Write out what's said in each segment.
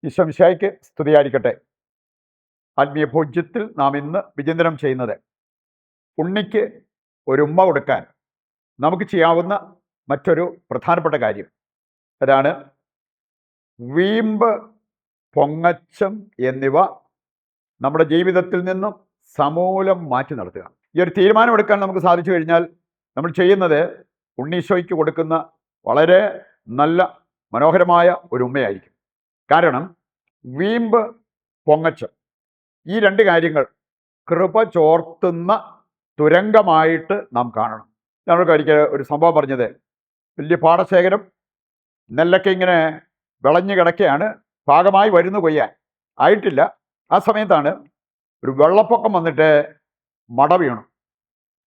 ഈശോ മിശിഹായ്ക്ക് സ്തുതിയായിരിക്കട്ടെ. ആത്മീയ ഭോജ്യത്തിൽ നാം ഇന്ന് വിചിന്തനം ചെയ്യുന്നത് ഉണ്ണിക്ക് ഒരു ഉമ്മ കൊടുക്കാൻ നമുക്ക് ചെയ്യാവുന്ന മറ്റൊരു പ്രധാനപ്പെട്ട കാര്യം. അതാണ് വീമ്പ്, പൊങ്ങച്ചം എന്നിവ നമ്മുടെ ജീവിതത്തിൽ നിന്നും സമൂലം മാറ്റി നിർത്തുക. ഈ ഒരു തീരുമാനമെടുക്കാൻ നമുക്ക് സാധിച്ചു കഴിഞ്ഞാൽ നമ്മൾ ചെയ്യുന്നത് ഉണ്ണീശോയ്ക്ക് കൊടുക്കുന്ന വളരെ നല്ല മനോഹരമായ ഒരു ഉമ്മയായിരിക്കും. കാരണം വീമ്പ്, പൊങ്ങച്ചം ഈ രണ്ട് കാര്യങ്ങൾ കൃപ ചോർത്തുന്ന തുരങ്കമായിട്ട് നാം കാണണം. ഞങ്ങൾക്ക് ഒരിക്കൽ ഒരു സംഭവം പറഞ്ഞത്, വലിയ പാടശേഖരം നെല്ലൊക്കെ ഇങ്ങനെ വിളഞ്ഞു കിടക്കുകയാണ്, പാകമായി വരുന്നു, കൊയ്യാൻ ആയിട്ടില്ല. ആ സമയത്താണ് ഒരു വെള്ളപ്പൊക്കം വന്നിട്ട് മട വീണു.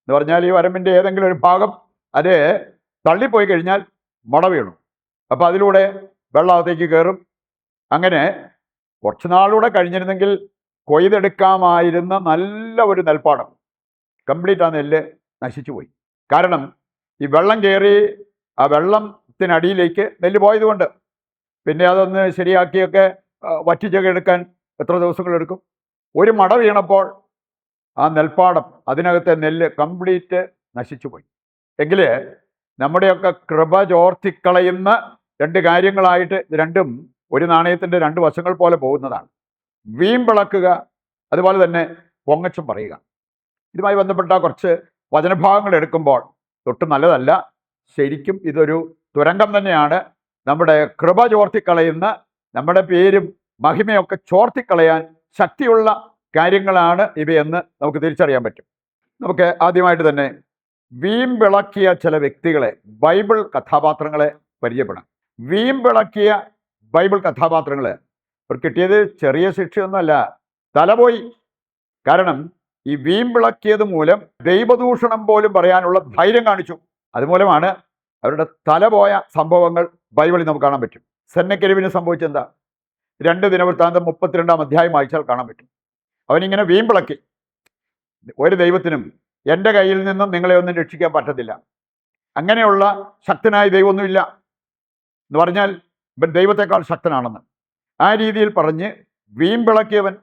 എന്ന് പറഞ്ഞാൽ ഈ വരമ്പിൻ്റെ ഏതെങ്കിലും ഒരു ഭാഗം അത് തള്ളിപ്പോയി കഴിഞ്ഞാൽ മട വീണു. അപ്പോൾ അതിലൂടെ വെള്ളത്തേക്ക് കയറും. അങ്ങനെ കുറച്ച് നാളൂടെ കഴിഞ്ഞിരുന്നെങ്കിൽ കൊയ്തെടുക്കാമായിരുന്ന നല്ല ഒരു നെൽപ്പാടം കംപ്ലീറ്റ് ആ നെല്ല് നശിച്ചു പോയി. കാരണം ഈ വെള്ളം കയറി ആ വെള്ളത്തിനടിയിലേക്ക് നെല്ല് പോയതുകൊണ്ട്. പിന്നെ അതൊന്ന് ശരിയാക്കിയൊക്കെ വറ്റിച്ചൊക്കെ എടുക്കാൻ എത്ര ദിവസങ്ങളെടുക്കും? ഒരു മട വീണപ്പോൾ ആ നെൽപ്പാടം, അതിനകത്തെ നെല്ല് കംപ്ലീറ്റ് നശിച്ചു പോയി. എങ്കിൽ നമ്മുടെയൊക്കെ കൃപ ചോർത്തിക്കളയുന്ന രണ്ട് കാര്യങ്ങളായിട്ട് ഇത് രണ്ടും ഒരു നാണയത്തിൻ്റെ രണ്ട് വശങ്ങൾ പോലെ പോകുന്നതാണ്. വീമ്പിളക്കുക, അതുപോലെ തന്നെ പൊങ്ങച്ചം പറയുക. ഇതുമായി ബന്ധപ്പെട്ട കുറച്ച് വചനഭാഗങ്ങൾ എടുക്കുമ്പോൾ തൊട്ട് നല്ലതല്ല. ശരിക്കും ഇതൊരു തുരങ്കം തന്നെയാണ്. നമ്മുടെ കൃപ ചോർത്തിക്കളയുന്ന, നമ്മുടെ പേരും മഹിമയൊക്കെ ചോർത്തിക്കളയാൻ ശക്തിയുള്ള കാര്യങ്ങളാണ് ഇവയെന്ന് നമുക്ക് തിരിച്ചറിയാൻ പറ്റും. നമുക്ക് ആദ്യമായിട്ട് തന്നെ വീമ്പിളക്കിയ ചില വ്യക്തികളെ, ബൈബിൾ കഥാപാത്രങ്ങളെ പരിചയപ്പെടാം. വീമ്പിളക്കിയ ബൈബിൾ കഥാപാത്രങ്ങൾ അവർ കിട്ടിയത് ചെറിയ ശിക്ഷയൊന്നുമല്ല, തലപോയി. കാരണം ഈ വീമ്പിളക്കിയത് മൂലം ദൈവദൂഷണം പോലും പറയാനുള്ള ധൈര്യം കാണിച്ചു. അതുമൂലമാണ് അവരുടെ തലപോയ സംഭവങ്ങൾ ബൈബിളിൽ നമുക്ക് കാണാൻ പറ്റും. സെന്നക്കെരുവിന് സംഭവിച്ചെന്താ? 2 ദിനവൃത്താന്തം 32-ാം അധ്യായം വായിച്ചാൽ കാണാൻ പറ്റും. അവനിങ്ങനെ വീമ്പിളക്കി, ഒരു ദൈവത്തിനും എൻ്റെ കയ്യിൽ നിന്നും നിങ്ങളെ ഒന്നും രക്ഷിക്കാൻ പറ്റത്തില്ല, അങ്ങനെയുള്ള ശക്തനായ ദൈവമൊന്നുമില്ല എന്ന് പറഞ്ഞാൽ ഇവൻ ദൈവത്തെക്കാൾ ശക്തനാണെന്ന് ആ രീതിയിൽ പറഞ്ഞ് വീമ്പിളക്കിയവൻ.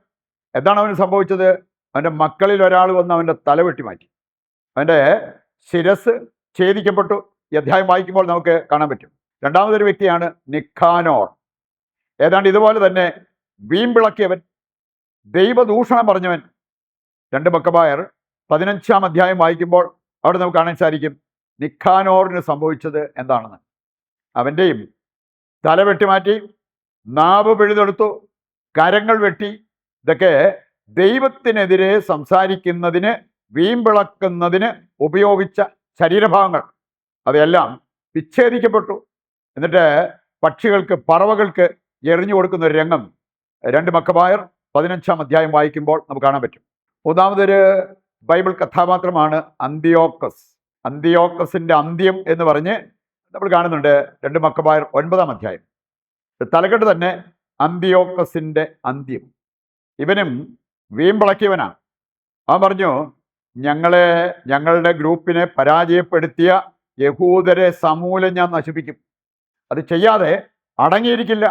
എന്താണ് അവന് സംഭവിച്ചത്? അവൻ്റെ മക്കളിൽ ഒരാൾ വന്ന് അവൻ്റെ തല വെട്ടി മാറ്റി, അവൻ്റെ ശിരസ് ഛേദിക്കപ്പെട്ടു. ഈ അധ്യായം വായിക്കുമ്പോൾ നമുക്ക് കാണാൻ പറ്റും. രണ്ടാമതൊരു വ്യക്തിയാണ് നിക്കാനോർ. ഏതാണ്ട് ഇതുപോലെ തന്നെ വീമ്പിളക്കിയവൻ, ദൈവദൂഷണം പറഞ്ഞവൻ. 2 മക്കബായർ 15-ാം അധ്യായം വായിക്കുമ്പോൾ അവിടെ നമുക്ക് കാണാൻ സാധിക്കും നിക്കാനോറിന് സംഭവിച്ചത് എന്താണെന്ന്. അവൻ്റെയും തല വെട്ടിമാറ്റി, നാവ് പിഴുതെടുത്തു, കരങ്ങൾ വെട്ടി. ഇതൊക്കെ ദൈവത്തിനെതിരെ സംസാരിക്കുന്നതിന്, വീമ്പിളക്കുന്നതിന് ഉപയോഗിച്ച ശരീരഭാഗങ്ങൾ. അവയെല്ലാം വിച്ഛേദിക്കപ്പെട്ടു. എന്നിട്ട് പക്ഷികൾക്ക്, പറവകൾക്ക് എറിഞ്ഞു കൊടുക്കുന്ന ഒരു രംഗം 2 മക്കബായർ 15-ാം അധ്യായം വായിക്കുമ്പോൾ നമുക്ക് കാണാൻ പറ്റും. മൂന്നാമതൊരു ബൈബിൾ കഥാപാത്രമാണ് അന്തിയോക്കസ്. അന്തിയോക്കസിൻ്റെ അന്ത്യം എന്ന് പറഞ്ഞ് നമ്മൾ കാണുന്നുണ്ട് 2 മക്കബായർ 9-ാം അധ്യായം. തലക്കെട്ട് തന്നെ അന്തിയോക്കസിൻ്റെ അന്ത്യം. ഇവനും വീമ്പിളക്കിയവനാണ്. അവൻ പറഞ്ഞു, ഞങ്ങളുടെ ഗ്രൂപ്പിനെ പരാജയപ്പെടുത്തിയ യഹൂദരെ സമൂലം ഞാൻ നശിപ്പിക്കും, അത് ചെയ്യാതെ അടങ്ങിയിരിക്കില്ല.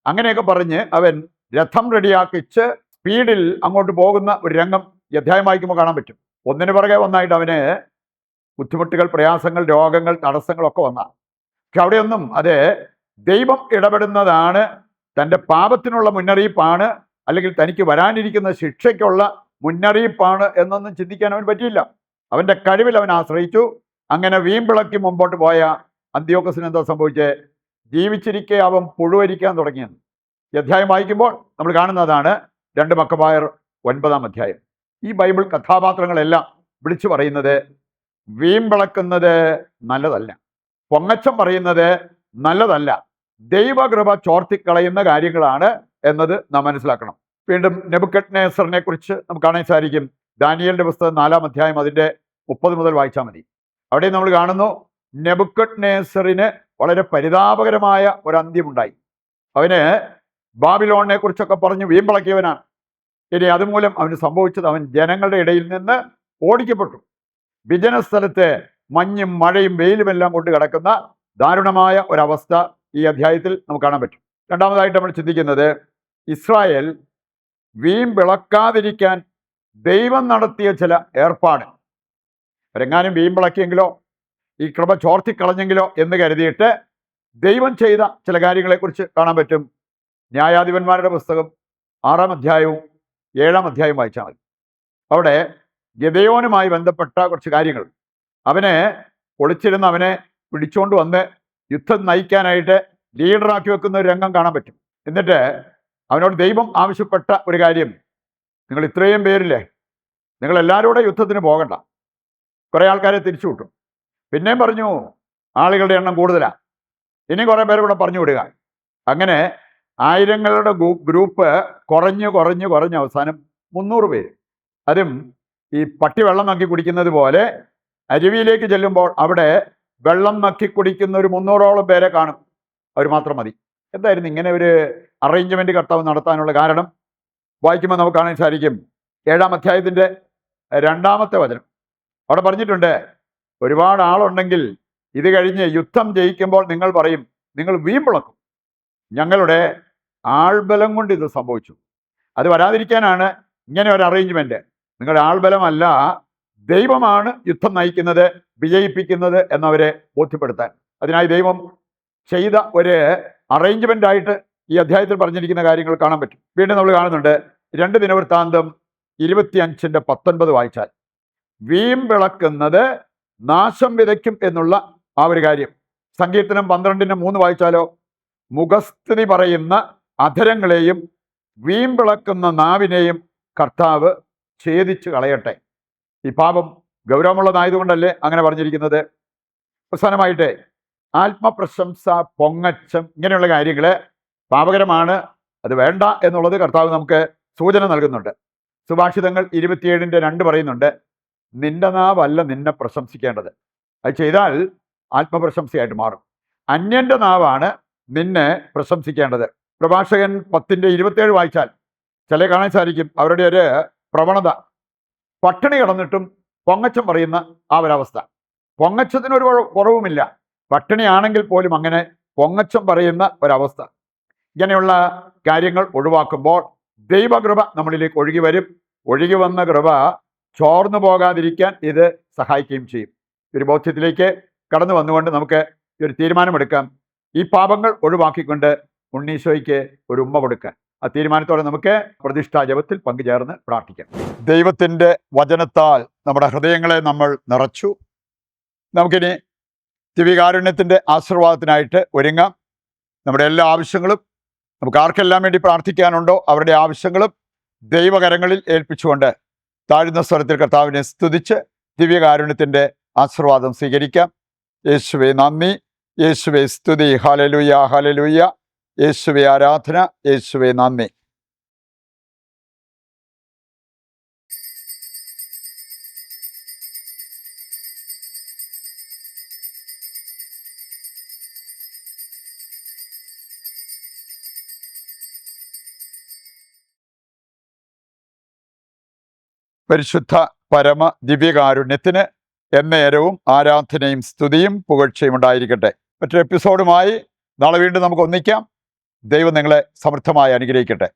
അങ്ങനെയൊക്കെ പറഞ്ഞ് അവൻ രഥം റെഡിയാക്കിച്ച് സ്പീഡിൽ അങ്ങോട്ട് പോകുന്ന ഒരു രംഗം ഈ അധ്യായം വായിക്കുമ്പോൾ കാണാൻ പറ്റും. ഒന്നിനു പുറകെ ഒന്നായിട്ട് അവന് ബുദ്ധിമുട്ടുകൾ, പ്രയാസങ്ങൾ, രോഗങ്ങൾ, തടസ്സങ്ങളൊക്കെ വന്നതാണ്. പക്ഷെ അവിടെയൊന്നും അത് ദൈവം ഇടപെടുന്നതാണ്, തൻ്റെ പാപത്തിനുള്ള മുന്നറിയിപ്പാണ്, അല്ലെങ്കിൽ തനിക്ക് വരാനിരിക്കുന്ന ശിക്ഷയ്ക്കുള്ള മുന്നറിയിപ്പാണ് എന്നൊന്നും ചിന്തിക്കാൻ അവൻ പറ്റിയില്ല. അവൻ്റെ കഴിവിൽ അവൻ ആശ്രയിച്ചു. അങ്ങനെ വീമ്പിളക്കി മുമ്പോട്ട് പോയ അന്തിയോക്കസിന് എന്താ സംഭവിച്ചത്? ജീവിച്ചിരിക്കെ അവൻ പുഴുവരിക്കാൻ തുടങ്ങിയെന്ന് ഈ അധ്യായം വായിക്കുമ്പോൾ നമ്മൾ കാണുന്നതാണ് 2 മക്കബായർ 9-ാം അധ്യായം. ഈ ബൈബിൾ കഥാപാത്രങ്ങളെല്ലാം വിളിച്ചു പറയുന്നത് വീമ്പിളക്കുന്നത് നല്ലതല്ല, പൊങ്ങച്ചം പറയുന്നത് നല്ലതല്ല, ദൈവകൃപ ചോർത്തിക്കളയുന്ന കാര്യങ്ങളാണ് എന്നത് നാം മനസ്സിലാക്കണം. വീണ്ടും നെബൂഖദ്നേസറിനെ കുറിച്ച് നമുക്ക് കാണാൻ സാധിക്കും. ദാനിയേലിന്റെ പുസ്തകം 4-ാം അധ്യായം അതിൻ്റെ 30 മുതൽ വായിച്ചാൽ മതി. അവിടെ നമ്മൾ കാണുന്നു നെബൂഖദ്നേസറിന് വളരെ പരിതാപകരമായ ഒരു അന്ത്യമുണ്ടായി. അവന് ബാബിലോണിനെ കുറിച്ചൊക്കെ പറഞ്ഞ് വീമ്പിളക്കിയവനാണ്. ഇനി അതുമൂലം അവന് സംഭവിച്ചത്, അവൻ ജനങ്ങളുടെ ഇടയിൽ നിന്ന് ഓടിക്കപ്പെട്ടു. വിജന സ്ഥലത്ത് മഞ്ഞും മഴയും വെയിലുമെല്ലാം കൊണ്ട് കിടക്കുന്ന ദാരുണമായ ഒരവസ്ഥ ഈ അധ്യായത്തിൽ നമുക്ക് കാണാൻ പറ്റും. രണ്ടാമതായിട്ട് നമ്മൾ ചിന്തിക്കുന്നത് ഇസ്രായേൽ വീമ്പിളക്കാതിരിക്കാൻ ദൈവം നടത്തിയ ചില ഏർപ്പാട്. അവരെങ്ങാനും വീമ്പിളക്കിയെങ്കിലോ ഈ കൃപ ചോർത്തിക്കളഞ്ഞെങ്കിലോ എന്ന് കരുതിയിട്ട് ദൈവം ചെയ്ത ചില കാര്യങ്ങളെക്കുറിച്ച് കാണാൻ പറ്റും. ന്യായാധിപന്മാരുടെ പുസ്തകം 6-ാം അധ്യായവും 7-ാം അധ്യായവും വായിച്ചാൽ മതി. അവിടെ ഗിദെയോനുമായി ബന്ധപ്പെട്ട കുറച്ച് കാര്യങ്ങൾ, അവനെ ഒളിച്ചിരുന്ന് അവനെ പിടിച്ചുകൊണ്ട് വന്ന് യുദ്ധം നയിക്കാനായിട്ട് ലീഡറാക്കി വെക്കുന്ന ഒരു രംഗം കാണാൻ പറ്റും. എന്നിട്ട് അവനോട് ദൈവം ആവശ്യപ്പെട്ട ഒരു കാര്യം, നിങ്ങൾ ഇത്രയും പേരില്ലേ, നിങ്ങൾ എല്ലാവരും കൂടെ യുദ്ധത്തിന് പോകണ്ട, കുറേ ആൾക്കാരെ തിരിച്ചു വിട്ടു. പിന്നെയും പറഞ്ഞു ആളുകളുടെ എണ്ണം കൂടുതലാണ്, ഇനി കുറേ പേര് കൂടെ പറഞ്ഞു വിടുക. അങ്ങനെ ആയിരങ്ങളുടെ ഗ്രൂപ്പ് കുറഞ്ഞ് അവസാനം 300 പേര്. അതും ഈ പട്ടി വെള്ളം നക്കി കുടിക്കുന്നത് പോലെ അരുവിയിലേക്ക് ചെല്ലുമ്പോൾ അവിടെ വെള്ളം നക്കി കുടിക്കുന്ന ഒരു 300ഓളം പേരെ കാണും. അവർ മാത്രം മതി. എന്തായിരുന്നു ഇങ്ങനെ ഒരു അറേഞ്ച്മെന്റ് കർത്താവ് നടത്താനുള്ള കാരണം? വായിക്കുമ്പോൾ നമുക്ക് കാണാൻ സാധിക്കും. 7-ാം അധ്യായത്തിൻ്റെ 2-ാമത്തെ വചനം. അവിടെ പറഞ്ഞിട്ടുണ്ട്, ഒരുപാട് ആളുണ്ടെങ്കിൽ ഇത് കഴിഞ്ഞ് യുദ്ധം ജയിക്കുമ്പോൾ നിങ്ങൾ പറയും, നിങ്ങൾ വീമ്പിളക്കും, ഞങ്ങളുടെ ആൾബലം കൊണ്ട് ഇത് സംഭവിച്ചു. അത് വരാതിരിക്കാനാണ് ഇങ്ങനെ ഒരു അറേഞ്ച്മെന്റ്. നിങ്ങളുടെ ആൾബലമല്ല, ദൈവമാണ് യുദ്ധം നയിക്കുന്നത്, വിജയിപ്പിക്കുന്നത് എന്നവരെ ബോധ്യപ്പെടുത്താൻ. അതിനായി ദൈവം ചെയ്ത ഒരു അറേഞ്ച്മെന്റ് ആയിട്ട് ഈ അധ്യായത്തിൽ പറഞ്ഞിരിക്കുന്ന കാര്യങ്ങൾ കാണാൻ പറ്റും. വീണ്ടും നമ്മൾ കാണുന്നുണ്ട് 2 ദിനവൃത്താന്തം 25:19 വായിച്ചാൽ, വീമ്പിളക്കുന്നത് നാശം വിതയ്ക്കും എന്നുള്ള ആ ഒരു കാര്യം. സങ്കീർത്തനം 12:3 വായിച്ചാലോ, മുഖസ്തുതി പറയുന്ന അധരങ്ങളെയും വീമ്പിളക്കുന്ന നാവിനെയും കർത്താവ് ഛേദിച്ച് കളയട്ടെ. ഈ പാപം ഗൗരവമുള്ളതായതുകൊണ്ടല്ലേ അങ്ങനെ പറഞ്ഞിരിക്കുന്നത്. അവസാനമായിട്ട് ആത്മപ്രശംസ, പൊങ്ങച്ചം, ഇങ്ങനെയുള്ള കാര്യങ്ങൾ പാപകരമാണ്, അത് വേണ്ട എന്നുള്ളത് കർത്താവ് നമുക്ക് സൂചന നൽകുന്നുണ്ട്. സുഭാഷിതങ്ങൾ 27:2 പറയുന്നുണ്ട്, നിന്റെ നാവല്ല നിന്നെ പ്രശംസിക്കേണ്ടത്, അത് ചെയ്താൽ ആത്മപ്രശംസയായിട്ട് മാറും. അന്യൻ്റെ നാവാണ് നിന്നെ പ്രശംസിക്കേണ്ടത്. പ്രഭാഷകൻ 10:27 വായിച്ചാൽ ചില കാണാൻ സാധിക്കും അവരുടെ ഒരു പ്രവണത, പട്ടിണി കിടന്നിട്ടും പൊങ്ങച്ചം പറയുന്ന ആ ഒരവസ്ഥ. പൊങ്ങച്ചത്തിനൊരു കുറവുമില്ല, പട്ടിണിയാണെങ്കിൽ പോലും അങ്ങനെ പൊങ്ങച്ചം പറയുന്ന ഒരവസ്ഥ. ഇങ്ങനെയുള്ള കാര്യങ്ങൾ ഒഴിവാക്കുമ്പോൾ ദൈവകൃപ നമ്മളിലേക്ക് ഒഴുകി വരും. ഒഴുകി വന്ന കൃപ ചോർന്നു പോകാതിരിക്കാൻ ഇത് സഹായിക്കുകയും ചെയ്യും. ഒരു ബോധ്യത്തിലേക്ക് കടന്നു വന്നുകൊണ്ട് നമുക്ക് ഒരു തീരുമാനമെടുക്കാം. ഈ പാപങ്ങൾ ഒഴിവാക്കിക്കൊണ്ട് ഉണ്ണീശോയ്ക്ക് ഒരു ഉമ്മ കൊടുക്കാൻ. ആ തീരുമാനത്തോടെ നമുക്ക് പ്രതിഷ്ഠാ ജപത്തിൽ പങ്കുചേർന്ന് പ്രാർത്ഥിക്കാം. ദൈവത്തിൻ്റെ വചനത്താൽ നമ്മുടെ ഹൃദയങ്ങളെ നമ്മൾ നിറച്ചു. നമുക്കിനി ദിവ്യകാരുണ്യത്തിൻ്റെ ആശീർവാദത്തിനായിട്ട് ഒരുങ്ങാം. നമ്മുടെ എല്ലാ ആവശ്യങ്ങളും, നമുക്ക് ആർക്കെല്ലാം വേണ്ടി പ്രാർത്ഥിക്കാനുണ്ടോ അവരുടെ ആവശ്യങ്ങളും ദൈവകരങ്ങളിൽ ഏൽപ്പിച്ചുകൊണ്ട് താഴ്ന്ന സ്വരത്തിൽ കർത്താവിനെ സ്തുതിച്ച് ദിവ്യകാരുണ്യത്തിൻ്റെ ആശീർവാദം സ്വീകരിക്കാം. യേശുവേ നന്ദി, യേശുവേ സ്തുതി, ഹല്ലേലൂയ ഹല്ലേലൂയ, യേശുവേ ആരാധന, യേശുവേ നന്ദി. പരിശുദ്ധ പരമ ദിവ്യകാരുണ്യത്തിന് എന്നേരവും ആരാധനയും സ്തുതിയും പുകഴ്ചയും ഉണ്ടായിരിക്കട്ടെ. മറ്റൊരു എപ്പിസോഡുമായി നാളെ വീണ്ടും നമുക്ക് ഒന്നിക്കാം. ദൈവം നിങ്ങളെ സമൃദ്ധമായി അനുഗ്രഹിക്കട്ടെ.